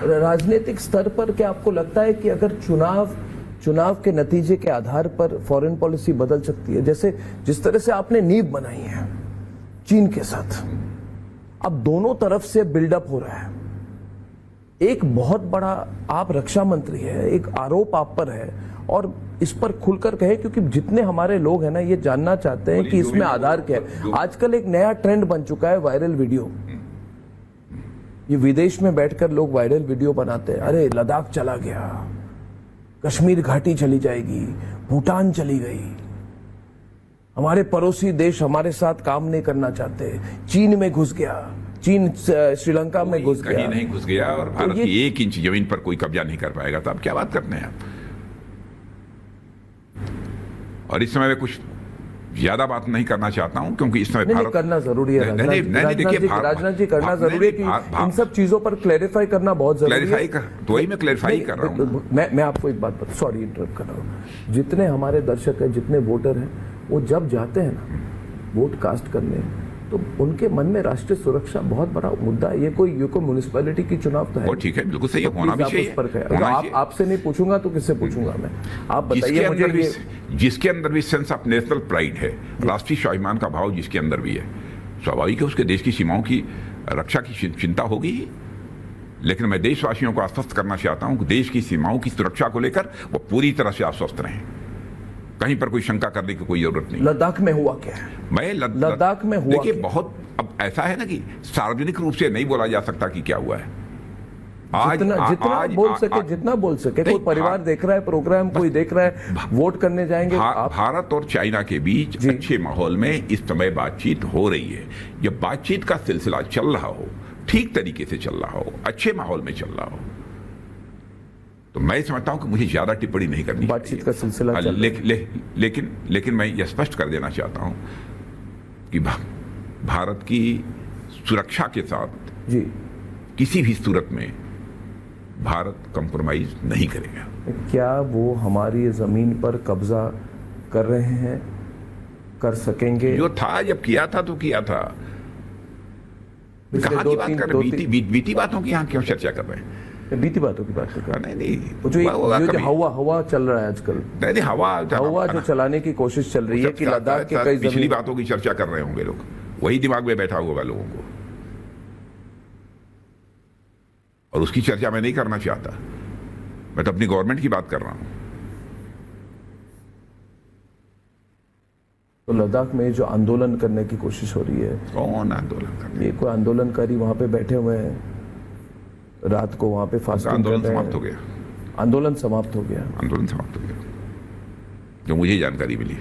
राजनीतिक स्तर पर क्या आपको लगता है कि अगर चुनाव के नतीजे के आधार पर फॉरेन पॉलिसी बदल सकती है? जैसे जिस तरह से आपने नींव बनाई है चीन के साथ, अब दोनों तरफ से बिल्डअप हो रहा है। एक बहुत बड़ा, आप रक्षा मंत्री है, एक आरोप आप पर है और इस पर खुलकर कहे, क्योंकि जितने हमारे लोग हैं ना ये जानना चाहते हैं कि इसमें आधार क्या है। आजकल एक नया ट्रेंड बन चुका है वायरल वीडियो। ये विदेश में बैठकर लोग वायरल वीडियो बनाते हैं, अरे लद्दाख चला गया, कश्मीर घाटी चली जाएगी, भूटान चली गई, हमारे पड़ोसी देश हमारे साथ काम नहीं करना चाहते, चीन में घुस गया, चीन श्रीलंका में घुस गया, कहीं नहीं घुस गया और भारत की 1 इंच जमीन पर कोई कब्जा नहीं कर पाएगा। तो आप क्या बात करते हैं आप? और इस समय मैं कुछ ज्यादा बात नहीं करना चाहता हूं, क्योंकि इस समय भारत करना जरूरी है। राजनाथ जी करना जरूरी है कि इन सब चीजों पर क्लैरिफाई करना बहुत जरूरी है। तो वही मैं क्लैरिफाई कर रहा हूं। मैं आपको एक बात बता, सॉरी इंटरप्ट कर रहा हूं। जितने हमारे दर्शक हैं, जितने वोटर हैं, वो जब जाते हैं ना वोट कास्ट करने, तो उनके मन में राष्ट्रीय सुरक्षा बहुत बड़ा मुद्दा है। ये कोई म्युनिसिपैलिटी की चुनाव तो है, ठीक है, बिल्कुल सही है, होना भी चाहिए। आपसे नहीं पूछूंगा तो किससे पूछूंगा मैं? आप बताइए मुझे। जिसके अंदर भी सेंस ऑफ नेशनल प्राइड है, राष्ट्रीय स्वाभिमान का भाव जिसके अंदर भी है, स्वाभाविक है उसके देश की सीमाओं की रक्षा की चिंता होगी ही। लेकिन मैं देशवासियों को आश्वस्त करना चाहता हूं कि देश की सीमाओं की सुरक्षा को लेकर वो पूरी तरह से आश्वस्त रहें, कहीं पर कोई शंका करने की कोई जरूरत नहीं। लद्दाख में हुआ क्या है? मैं लद्दाख में हुआ, देखिए बहुत, अब ऐसा है ना कि सार्वजनिक रूप से नहीं बोला जा सकता कि क्या हुआ है। आज जितना बोल सके कोई परिवार देख रहा है प्रोग्राम, कोई देख रहा है, वोट करने जाएंगे। भारत और चाइना के बीच अच्छे माहौल में इस समय बातचीत हो रही है। जब बातचीत का सिलसिला चल रहा हो, ठीक तरीके से चल रहा हो, अच्छे माहौल में चल रहा हो, तो मैं समझता हूं कि मुझे ज्यादा टिप्पणी नहीं करनी। बातचीत का सिलसिला लेकिन मैं यह स्पष्ट कर देना चाहता हूं कि भारत की सुरक्षा के साथ जी किसी भी सूरत में भारत कंप्रोमाइज नहीं करेगा। क्या वो हमारी जमीन पर कब्जा कर रहे हैं, कर सकेंगे? जो था, जब किया था तो किया था। कहां की बात कर रहे हैं? बीती बातों की यहां क्यों चर्चा कर रहे हैं? बीती बातों की बात कर रहे हैं। नहीं, जो हवा चल रहा है आजकल, नहीं हवा जो चलाने की कोशिश चल रही है कि लद्दाख के कई पिछली बातों की चर्चा कर रहे होंगे लोग, वही दिमाग में बैठा होगा लोगों को, और उसकी चर्चा मैं नहीं करना चाहता। मैं तो अपनी गवर्नमेंट की बात कर रहा हूं। तो लद्दाख में जो आंदोलन करने की कोशिश हो रही है, कौन आंदोलन कर रहा है? ये कोई आंदोलनकारी वहां पे बैठे हुए हैं, रात को वहां पे फास्टिंग। आंदोलन समाप्त हो गया। आंदोलन समाप्त हो गया। आंदोलन समाप्त हो गया, जो मुझे जानकारी मिली।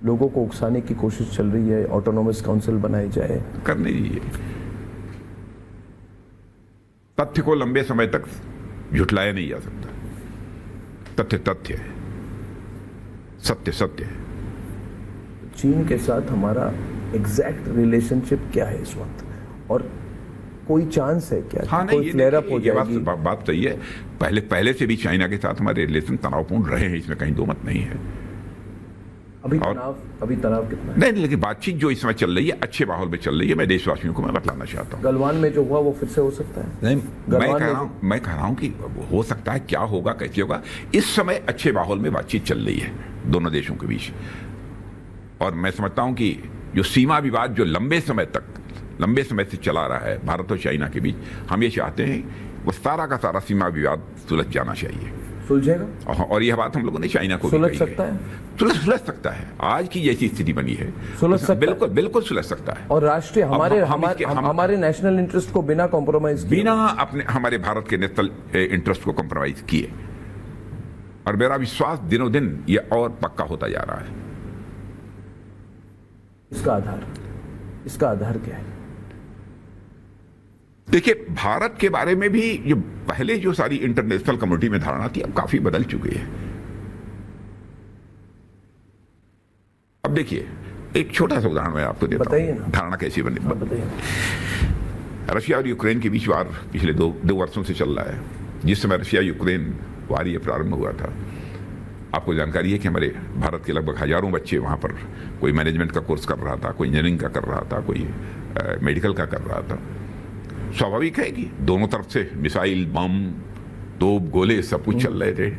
लोगों को उकसाने की कोशिश चल रही है, ऑटोनोमस काउंसिल बनाई जाए। करने दीजिए। तथ्य को लंबे समय तक झुठलाया नहीं जा सकता। तथ्य तथ्य है, सत्य सत्य है। चीन के साथ हमारा एग्जैक्ट रिलेशनशिप क्या है इस वक्त, और कोई चांस है क्या? हाँ, कोई फ्लेयर अप हो जाएगी? बात सही है। पहले से भी चाइना के साथ हमारे रिलेशन तनावपूर्ण रहे हैं, इसमें कहीं दो मत नहीं है। अभी तनाव कितना है? नहीं, लेकिन बातचीत जो इस समय चल रही है अच्छे माहौल में चल रही है। मैं देशवासियों को मैं बतलाना चाहता हूँ। गलवान में जो हुआ वो फिर से हो सकता है? नहीं, मैं कह रहा हूँ कि हो सकता है, क्या होगा कैसे होगा। इस समय अच्छे माहौल में बातचीत चल रही है दोनों देशों के बीच, और मैं समझता हूँ कि जो सीमा विवाद जो लंबे समय से चला रहा है भारत और चाइना के बीच, हम ये चाहते हैं वो सारा का सारा सीमा विवाद सुलझ जाना चाहिए। सुलझेगा? और यह बात हम लोगों ने चाइना को सुलझ सकता है? सुलझ सकता है। आज की जैसी स्थिति बनी है, सुलझ सकता है। बिल्कुल सुलझ सकता है। और राष्ट्रीय हमारे नेशनल इंटरेस्ट को बिना कॉम्प्रोमाइज किए, बिना अपने हमारे भारत के नेशनल इंटरेस्ट को कॉम्प्रोमाइज किए, और मेरा विश्वास दिनों दिन ये और पक्का होता जा रहा है। इसका आधार क्या है? देखिए, भारत के बारे में भी जो पहले जो सारी इंटरनेशनल कम्युनिटी में धारणा थी, अब काफी बदल चुकी है। अब देखिए, एक छोटा सा उदाहरण मैं आपको देता हूं, धारणा कैसी बनी। रशिया और यूक्रेन के बीच वार पिछले दो वर्षों से चल रहा है। जिस समय रशिया यूक्रेन वार ये प्रारंभ हुआ था, आपको जानकारी है कि हमारे भारत के लगभग हजारों बच्चे वहाँ पर कोई मैनेजमेंट का कोर्स कर रहा था, कोई इंजीनियरिंग का कर रहा था, कोई मेडिकल का कर रहा था। स्वाभाविक है कि दोनों तरफ से मिसाइल, बम, तोप, गोले सब कुछ चल रहे थे।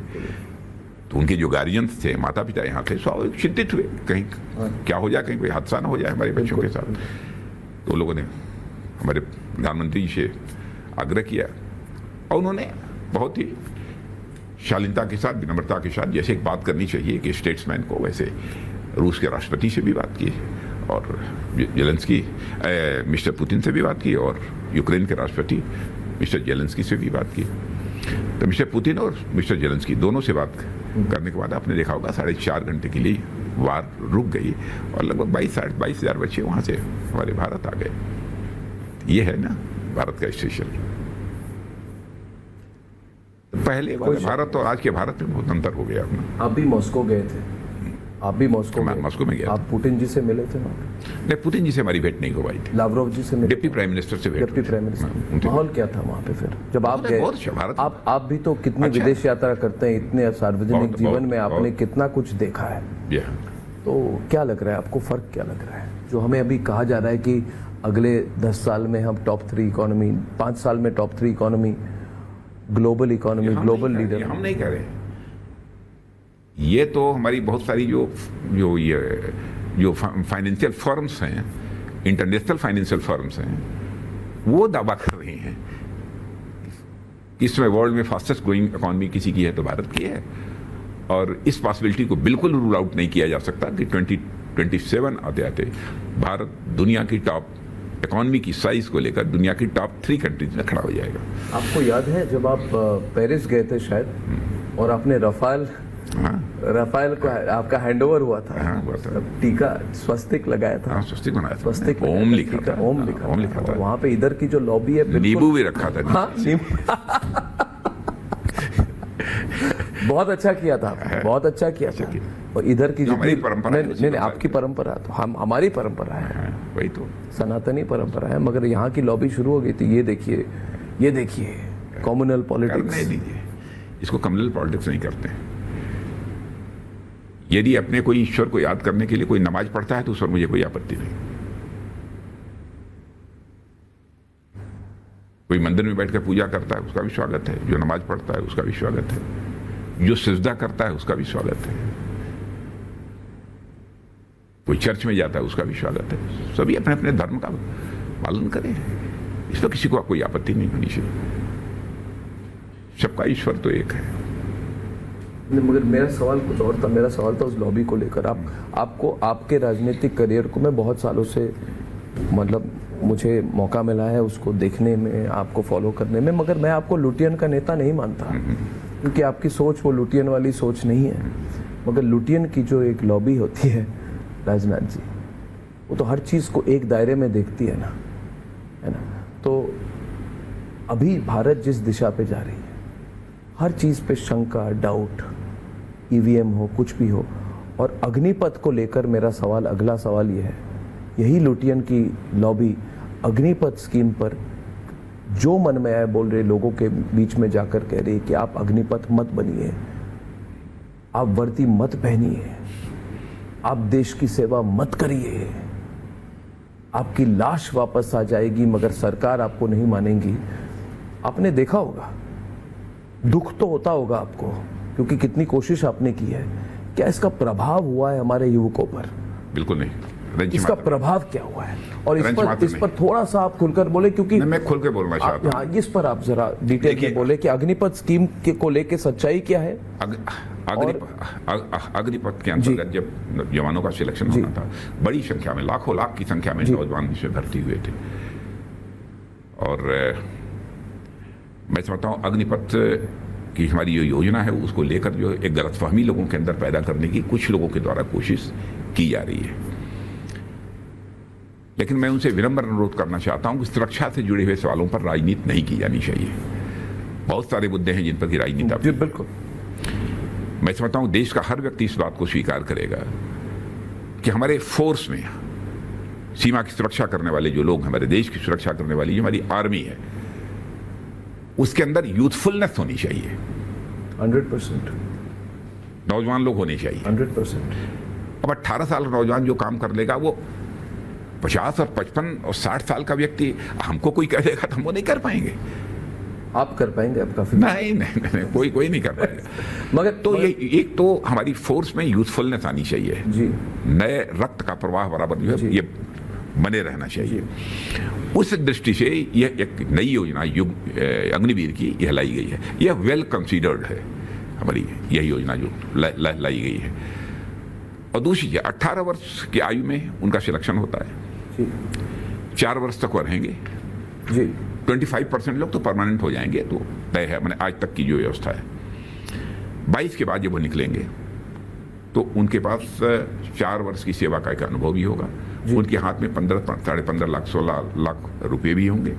तो उनके जो गार्जियंस थे, माता पिता यहाँ थे, स्वाभाविक चिंतित हुए कहीं क्या हो जाए, कहीं कोई हादसा ना हो जाए हमारे बच्चों के साथ। तो लोगों ने हमारे प्रधानमंत्री जी से आग्रह किया और उन्होंने बहुत ही शालीनता के साथ, विनम्रता के साथ, जैसे एक बात करनी चाहिए कि स्टेट्समैन को, वैसे रूस के राष्ट्रपति से भी बात की और जेलेंस्की, मिस्टर पुतिन से भी बात की और यूक्रेन के राष्ट्रपति मिस्टर जेलेंस्की से भी बात की। तो मिस्टर पुतिन और मिस्टर जेलेंस्की दोनों से बात करने के बाद आपने देखा होगा 4.5 घंटे के लिए वार रुक गई और लगभग 22,000 बच्चे वहाँ से हमारे भारत आ गए। ये है ना भारत का स्टेशन। पहले वाले भारत और आज के भारत में बहुत अंतर हो गया अपना। आप भी मॉस्को गए थे, आप भी मॉस्को में गया। आप पुतिन जी से मिले थे वहाँ? नहीं, पुतिन जी से हमारी भेंट नहीं हो पाई थी। लावरोव जी से मिले? डिप्टी प्राइम मिनिस्टर से भेंट। Deputy prime minister. माहौल क्या था वहाँ पे फिर जब आप गए? बहुत अच्छा भारत। आप भी तो कितनी विदेश यात्रा करते हैं, इतने सार्वजनिक जीवन में आपने कितना कुछ देखा है, तो क्या लग रहा है आपको, फर्क क्या लग रहा है? जो हमें अभी कहा जा रहा है कि अगले 10 साल में हम टॉप 3 इकोनॉमी, 5 साल में top 3 economy, global economy, global leader. हम नहीं कह रहे, ये तो हमारी बहुत सारी जो फाइनेंशियल फर्म्स हैं, इंटरनेशनल फाइनेंशियल फर्म्स हैं, वो दावा कर रही हैं कि इसमें वर्ल्ड में फास्टेस्ट ग्रोइंग इकोनॉमी किसी की है तो भारत की है। और इस पॉसिबिलिटी को बिल्कुल रूल आउट नहीं किया जा सकता कि 2027 आते आते भारत दुनिया की टॉप इकोनॉमी की साइज को लेकर दुनिया की टॉप 3 कंट्रीज में खड़ा हो जाएगा। आपको याद है जब आप पेरिस गए थे शायद, और आपने रफाल को आपका हैंडओवर हुआ था, टीका स्वस्तिक लगाया था, स्वस्तिक बनाया था, स्वस्तिक ओम लिखा था, ओम लिखा था। वहाँ पे इधर की जो लॉबी है, नींबू भी रखा था। बहुत अच्छा किया था, बहुत अच्छा किया था। और इधर की हमारी परंपरा, नहीं आपकी परंपरा तो हमारी परंपरा है, वही तो सनातनी परंपरा है, मगर यहाँ की लॉबी शुरू हो गई थी। ये देखिए कम्युनल पॉलिटिक्स। इसको कम्युनल पॉलिटिक्स नहीं करते। यदि अपने कोई ईश्वर को याद करने के लिए कोई नमाज पढ़ता है तो उस पर मुझे कोई आपत्ति नहीं। कोई मंदिर में बैठकर पूजा करता है उसका भी स्वागत है, जो नमाज पढ़ता है उसका भी स्वागत है, जो सिजदा करता है उसका भी स्वागत है, कोई चर्च में जाता है उसका भी स्वागत है। सभी अपने अपने धर्म का पालन करें, इस पर किसी को कोई आपत्ति नहीं होनी चाहिए। सबका ईश्वर तो एक है। मगर मेरा सवाल कुछ और था। मेरा सवाल था उस लॉबी को लेकर। आपको आपके राजनीतिक करियर को मैं बहुत सालों से, मतलब मुझे मौका मिला है उसको देखने में, आपको फॉलो करने में, मगर मैं आपको लुटियन का नेता नहीं मानता, क्योंकि आपकी सोच वो लुटियन वाली सोच नहीं है। मगर लुटियन की जो एक लॉबी होती है राजनाथ जी, वो तो हर चीज़ को एक दायरे में देखती है ना, है ना। तो अभी भारत जिस दिशा पे जा रही है, हर चीज़ पे शंका, डाउट, ईवीएम हो, कुछ भी हो, और अग्निपथ को लेकर मेरा सवाल, अगला सवाल ये है, यही लुटियन की लॉबी अग्निपथ स्कीम पर जो मन में आए बोल रहे, लोगों के बीच में जाकर कह रही है कि आप अग्निपथ मत बनिए, आप वर्दी मत पहनिए, आप देश की सेवा मत करिए, आपकी लाश वापस आ जाएगी मगर सरकार आपको नहीं मानेगी। आपने देखा होगा, दुख तो होता होगा आपको, क्योंकि कितनी कोशिश आपने की है। क्या इसका प्रभाव हुआ है हमारे युवकों पर? बिल्कुल नहीं। इसका प्रभाव क्या हुआ है? और इस पर थोड़ा सा आप खुलकर बोले, क्योंकि मैं खुल के बोलना चाहता हूं। इस पर आप जरा डिटेल में बोले कि अग्निपथ स्कीम को लेके सच्चाई क्या है। अग्निपथ के अंतर्गत जब जवानों का सिलेक्शन होना था, बड़ी संख्या में, लाखों लाख की संख्या में नौजवान इसमें भर्ती हुए थे। और मैं समझता हूँ अग्निपथ की हमारी जो योजना है उसको लेकर जो एक गलतफहमी लोगों के अंदर पैदा करने की कुछ लोगों के द्वारा कोशिश की जा रही है। लेकिन मैं उनसे विनम्र अनुरोध करना चाहता हूं कि सुरक्षा से जुड़े हुए सवालों पर राजनीति नहीं की जानी चाहिए। बहुत सारे मुद्दे हैं जिन पर की राजनीति। बिल्कुल, मैं समझता हूं देश का हर व्यक्ति इस बात को स्वीकार करेगा कि हमारे फोर्स में, सीमा की सुरक्षा करने वाले जो लोग, हमारे देश की सुरक्षा करने वाली जो हमारी आर्मी है, उसके अंदर यूथफुलनेस होनी चाहिए। 100% नौजवान लोग होने चाहिए 100%। अब 18 साल का नौजवान जो काम कर लेगा वो 50 और 55 और 60 साल का व्यक्ति हमको कोई कह देगा तो हम वो नहीं कर पाएंगे। आप कर पाएंगे? आप काफी नहीं, कोई नहीं कर पाएगा। मगर तो ये एक तो हमारी फोर्स में यूथफुलनेस आनी चाहिए जी, नए रक्त का प्रवाह बराबर जो है ये बने रहना चाहिए। उस दृष्टि से यह एक नई योजना अग्निवीर की यह लाई गई है। यह वेल कंसीडर्ड है हमारी यह योजना जो लाई गई है। और दूसरी 18 वर्ष की आयु में उनका सिलेक्शन होता है जी, 4 वर्ष तक वो रहेंगे जी। 25% लोग तो परमानेंट हो जाएंगे, तो तय है मैंने आज तक की जो व्यवस्था है। 22 के बाद जब वो निकलेंगे तो उनके पास 4 वर्ष की सेवा का एक अनुभव भी होगा। उनके हाथ में 15.5 लाख 16 लाख रुपए भी होंगे,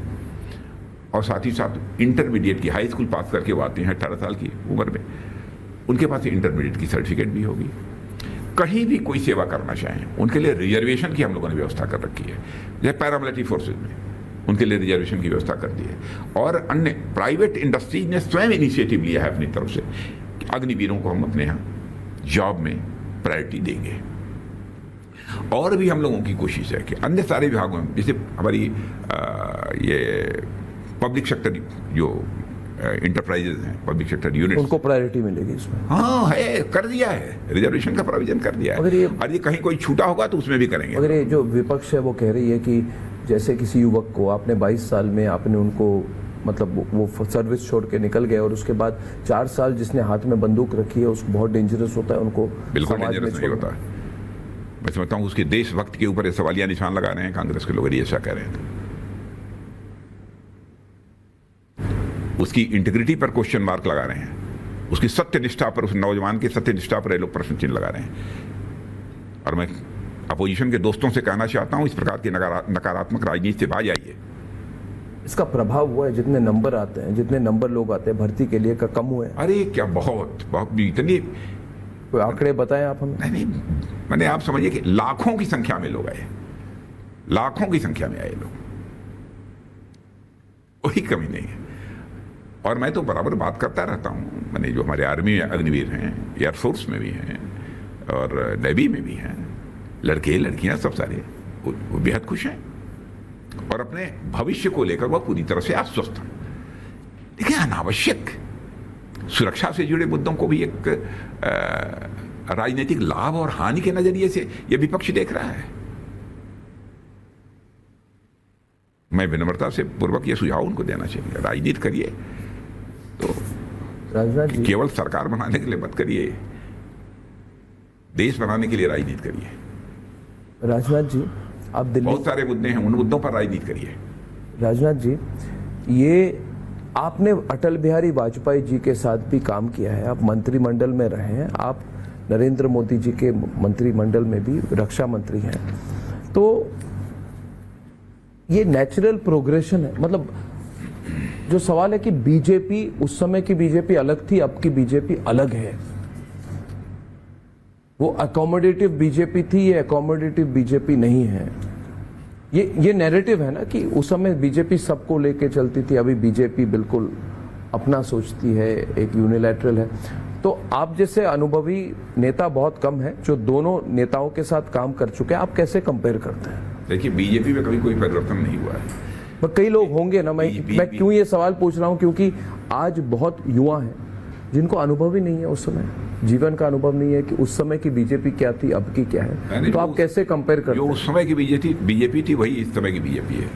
और साथ ही साथ इंटरमीडिएट की हाई स्कूल पास करके वो आते हैं 18 साल की उम्र में, उनके पास इंटरमीडिएट की सर्टिफिकेट भी होगी। कहीं भी कोई सेवा करना चाहें उनके लिए रिजर्वेशन की हम लोगों ने व्यवस्था कर रखी है। जैसे पैरामिलिट्री फोर्सेज में उनके लिए रिजर्वेशन की व्यवस्था कर दी है, और अन्य प्राइवेट इंडस्ट्रीज ने स्वयं इनिशिएटिव लिया है अपनी तरफ से कि अग्निवीरों को हम अपने यहाँ जॉब में प्रायोरिटी देंगे। और भी हम लोगों की कोशिश है कि अन्य सारे विभागों में, जैसे हमारी ये पब्लिक सेक्टर जो इंटरप्राइजेज हैं, पब्लिक सेक्टर यूनिट, उनको प्रायोरिटी मिलेगी इसमें। हाँ है, कर दिया है, रिजर्वेशन का प्रोविजन कर दिया है। और ये कहीं कोई छूटा होगा तो उसमें भी करेंगे। अगर ये जो विपक्ष है वो कह रही है कि जैसे किसी युवक को आपने 22 साल में आपने उनको मतलब वो सर्विस छोड़ के निकल गए, और उसके बाद 4 साल जिसने हाथ में बंदूक रखी है उसको बहुत डेंजरस होता है, उनको बिल्कुल डेंजरस नहीं होता है। मैं समझता हूँ उसके देशभक्त के ऊपर सवालिया निशान लगा रहे हैं कांग्रेस के लोग, ये ऐसा कह रहे हैं। उसकी इंटीग्रिटी पर क्वेश्चन मार्क लगा रहे हैं, उसकी सत्यनिष्ठा पर, उस नौजवान की सत्यनिष्ठा पर ये लोग प्रश्न चिन्ह लगा रहे हैं। और मैं अपोजिशन के दोस्तों से कहना चाहता हूं, इस प्रकार की नकारात्मक राजनीति से बाज आइए। इसका प्रभाव हुआ है, जितने नंबर आते हैं, जितने नंबर लोग आते हैं भर्ती के लिए, का कम हुए हैं? अरे क्या, बहुत बहुत इतनी, कोई आंकड़े बताएं आप हमें। नहीं, मैंने आप समझिए कि लाखों की संख्या में लोग आए, लाखों की संख्या में आए लोग, कोई कमी नहीं है। और मैं तो बराबर बात करता रहता हूँ, मैंने जो हमारे आर्मी में अग्निवीर हैं, एयरफोर्स में भी हैं और नेवी में भी हैं, लड़के लड़कियां सब सारे वो बेहद खुश हैं और अपने भविष्य को लेकर वह पूरी तरह से आश्वस्त हैं। देखिए, अनावश्यक सुरक्षा से जुड़े मुद्दों को भी एक राजनीतिक लाभ और हानि के नजरिए से यह विपक्ष देख रहा है। मैं विनम्रता से पूर्वक यह सुझाव उनको देना चाहिए, राजनीति करिए तो राजनाथ जी, केवल सरकार बनाने के लिए मत करिए, देश बनाने के लिए राजनीति करिए। राजनाथ जी, आप दिल्ली, बहुत सारे मुद्दे हैं, उन मुद्दों पर राजनीति करिए। राजनाथ जी, ये आपने अटल बिहारी वाजपेयी जी के साथ भी काम किया है, आप मंत्रिमंडल में रहे हैं, आप नरेंद्र मोदी जी के मंत्रिमंडल में भी रक्षा मंत्री हैं, तो ये नेचुरल प्रोग्रेशन है। मतलब जो सवाल है कि बीजेपी, उस समय की बीजेपी अलग थी, अब की बीजेपी अलग है। वो अकोमोडेटिव बीजेपी थी, ये अकोमोडेटिव बीजेपी नहीं है। ये नैरेटिव है ना कि उस समय बीजेपी सबको लेके चलती थी, अभी बीजेपी बिल्कुल अपना सोचती है, एक यूनिलैटरल है। तो आप जैसे अनुभवी नेता बहुत कम है जो दोनों नेताओं के साथ काम कर चुके हैं, आप कैसे कंपेयर करते हैं? देखिए, बीजेपी में कभी कोई परिवर्तन नहीं हुआ है। पर कई लोग होंगे ना, मैं क्यों ये सवाल पूछ रहा हूं, क्योंकि आज बहुत युवा हैं जिनको अनुभव ही नहीं है, उस समय जीवन का अनुभव नहीं है कि उस समय की बीजेपी क्या थी, अब की क्या है। तो आप कैसे कंपेयर करते हैं? जो उस समय की बीजेपी थी वही इस समय की बीजेपी है।